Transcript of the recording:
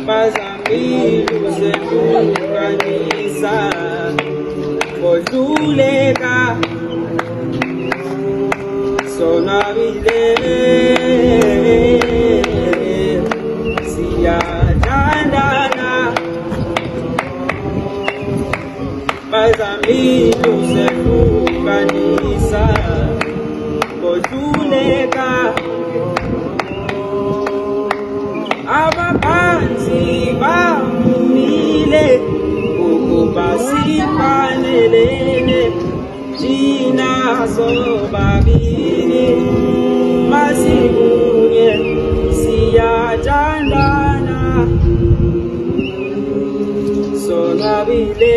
Bazamili uzehlukanisa kodluleka sonwabile siyathandana bazamili uzehlukanisa kodluleka abaphansi bavumile ukuba sifanelene thina sobabili masikunye siyathandana sonwabile